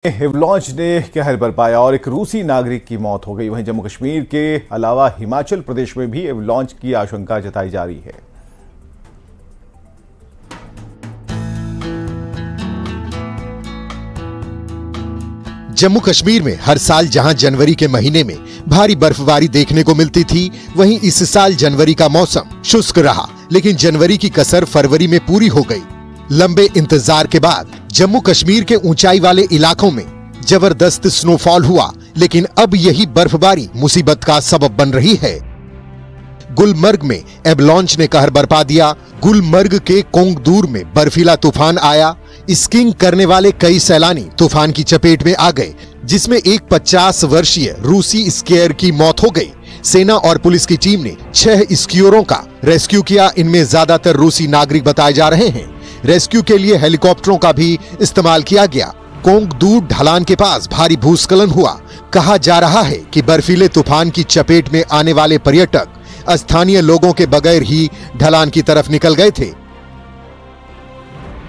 Avalanche ने कहर बरपाया और एक रूसी नागरिक की मौत हो गई। वहीं जम्मू कश्मीर के अलावा हिमाचल प्रदेश में भी एवलांच की आशंका जताई जा रही है। जम्मू कश्मीर में हर साल जहां जनवरी के महीने में भारी बर्फबारी देखने को मिलती थी, वहीं इस साल जनवरी का मौसम शुष्क रहा, लेकिन जनवरी की कसर फरवरी में पूरी हो गई। लंबे इंतजार के बाद जम्मू कश्मीर के ऊंचाई वाले इलाकों में जबरदस्त स्नोफॉल हुआ, लेकिन अब यही बर्फबारी मुसीबत का सबब बन रही है। गुलमर्ग में एवलांच ने कहर बरपा दिया। गुलमर्ग के कोंगदूर में बर्फीला तूफान आया। स्कीइंग करने वाले कई सैलानी तूफान की चपेट में आ गए, जिसमें एक 50 वर्षीय रूसी स्कीयर की मौत हो गई। सेना और पुलिस की टीम ने 6 स्कीयरों का रेस्क्यू किया। इनमें ज्यादातर रूसी नागरिक बताए जा रहे हैं। रेस्क्यू के लिए हेलीकॉप्टरों का भी इस्तेमाल किया गया। कोंगदूर ढलान के पास भारी भूस्खलन हुआ। कहा जा रहा है कि बर्फीले तूफान की चपेट में आने वाले पर्यटक स्थानीय लोगों के बगैर ही ढलान की तरफ निकल गए थे।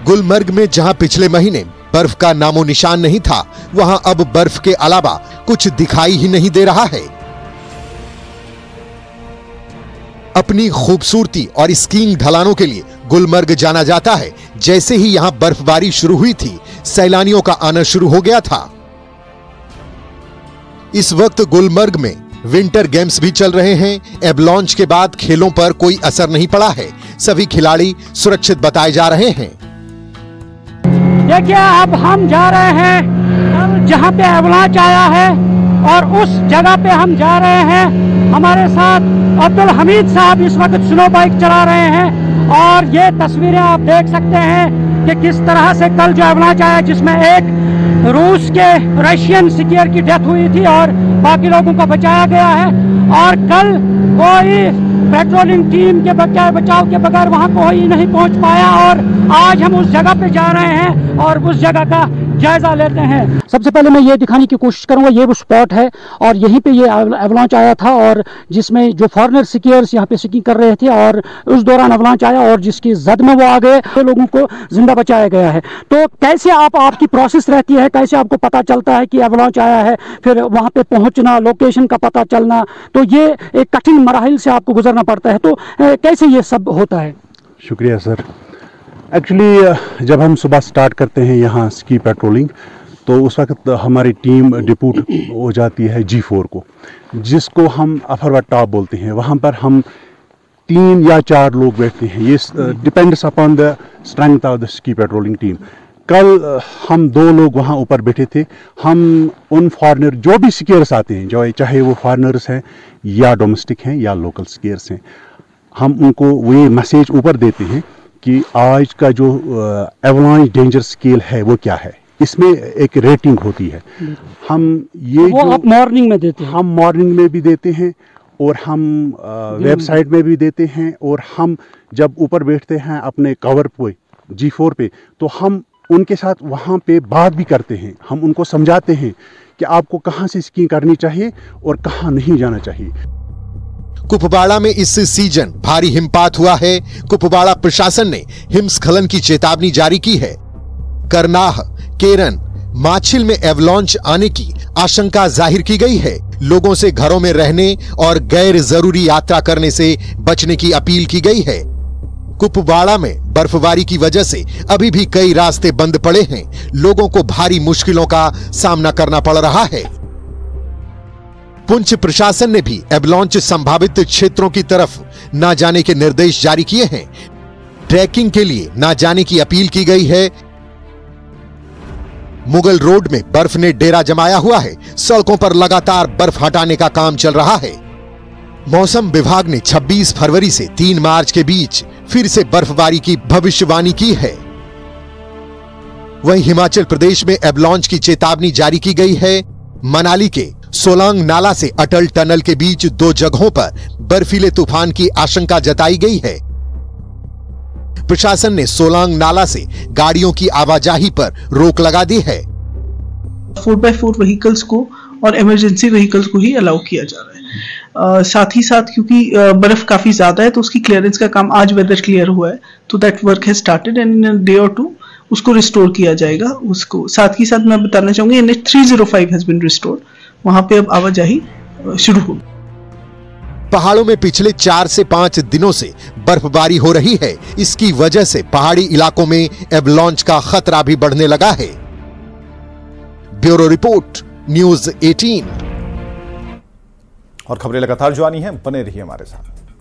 गुलमर्ग में जहां पिछले महीने बर्फ का नामो निशान नहीं था, वहां अब बर्फ के अलावा कुछ दिखाई ही नहीं दे रहा है। अपनी खूबसूरती और स्कीइंग ढलानों के लिए गुलमर्ग जाना जाता है। जैसे ही यहां बर्फबारी शुरू हुई थी, सैलानियों का आना शुरू हो गया था। इस वक्त गुलमर्ग में विंटर गेम्स भी चल रहे हैं। एवलांच के बाद खेलों पर कोई असर नहीं पड़ा है। सभी खिलाड़ी सुरक्षित बताए जा रहे हैं। देखिए, अब हम जा रहे हैं जहां पे एवलांच आया है और उस जगह पे हम जा रहे हैं। हमारे साथ अब्दुल हमीद साहब इस वक्त स्नो बाइक चला रहे हैं और ये तस्वीरें आप देख सकते हैं कि किस तरह से कल जो एवलांच आया, जिसमें एक रूस के रशियन स्कीयर की डेथ हुई थी और बाकी लोगों को बचाया गया है। और कल कोई पेट्रोलिंग टीम के बचाव के बगैर वहां कोई नहीं पहुंच पाया और आज हम उस जगह पे जा रहे हैं और उस जगह का जायजा लेते हैं। सबसे पहले मैं ये दिखाने की कोशिश करूंगा, ये वो स्पॉट है और यहीं पे ये एवलांच आया था और जिसमें जो फॉरेनर स्कीयर्स यहाँ पे स्कीइंग कर रहे थे और उस दौरान एवलांच आया और जिसकी जद में वो आ गए, तो लोगों को जिंदा बचाया गया है। तो कैसे आपकी प्रोसेस रहती है, कैसे आपको पता चलता है कि एवलांच आया है, फिर वहाँ पे पहुँचना, लोकेशन का पता चलना, तो ये एक कठिन मराहिल से आपको गुजरना पड़ता है। तो कैसे ये सब होता है? शुक्रिया सर। एक्चुअली जब हम सुबह स्टार्ट करते हैं यहाँ स्की पेट्रोलिंग, तो उस वक्त हमारी टीम डिप्यूट हो जाती है G4 को, जिसको हम अफरवा टॉप बोलते हैं। वहाँ पर हम 3 या 4 लोग बैठते हैं। ये depends upon the strength of the ski patrolling team. कल हम 2 लोग वहाँ ऊपर बैठे थे। हम उन फॉरेनर जो भी स्कीयर्स आते हैं, जो चाहे वो फॉरेनर्स हैं या डोमेस्टिक हैं या लोकल स्कीयर्स हैं, हम उनको वो मैसेज ऊपर देते हैं कि आज का जो एवलांच डेंजर स्केल है वो क्या है। इसमें एक रेटिंग होती है। हम ये वो आप मॉर्निंग में देते हैं, हम मॉर्निंग में भी देते हैं और हम वेबसाइट में भी देते हैं। और हम जब ऊपर बैठते हैं अपने कवर पे G4 पे, तो हम उनके साथ वहाँ पे बात भी करते हैं। हम उनको समझाते हैं कि आपको कहाँ से स्कीइंग करनी चाहिए और कहाँ नहीं जाना चाहिए। कुपवाड़ा में इस सीजन भारी हिमपात हुआ है। कुपवाड़ा प्रशासन ने हिमस्खलन की चेतावनी जारी की है। करनाह, केरन, माछिल में एवलांच आने की आशंका जाहिर की गई है। लोगों से घरों में रहने और गैर जरूरी यात्रा करने से बचने की अपील की गई है। कुपवाड़ा में बर्फबारी की वजह से अभी भी कई रास्ते बंद पड़े हैं। लोगों को भारी मुश्किलों का सामना करना पड़ रहा है। पुंछ प्रशासन ने भी एवलांच संभावित क्षेत्रों की तरफ न जाने के निर्देश जारी किए हैं। ट्रैकिंग के लिए न जाने की अपील की गई है। मुगल रोड में बर्फ ने डेरा जमाया हुआ है। सड़कों पर लगातार बर्फ हटाने का काम चल रहा है। मौसम विभाग ने 26 फरवरी से 3 मार्च के बीच फिर से बर्फबारी की भविष्यवाणी की है। वहीं हिमाचल प्रदेश में एवलांच की चेतावनी जारी की गई है। मनाली के सोलांग नाला से अटल टनल के बीच 2 जगहों पर बर्फीले तूफान की आशंका जताई गई है। प्रशासन ने सोलांग नाला से गाड़ियों की आवाजाही पर रोक लगा दी है। 4x4 व्हीकल्स को और इमरजेंसी व्हीकल्स को ही अलाउ किया जा रहा है। साथ ही साथ क्योंकि बर्फ काफी ज्यादा है, तो उसकी क्लियरेंस का काम आज वेदर क्लियर हुआ है, तो that work has started and in a day और 2 उसको रिस्टोर किया जाएगा। उसको साथ ही साथ मैं बताना चाहूंगी NH 305 हैज बीन रिस्टोर्ड, वहां पे अब आवाजाही शुरू होगी। पहाड़ों में पिछले 4 से 5 दिनों से बर्फबारी हो रही है। इसकी वजह से पहाड़ी इलाकों में एवलांच का खतरा भी बढ़ने लगा है। Bureau report, news 18। और खबरें लगातार जानी है, बने रहिए हमारे साथ।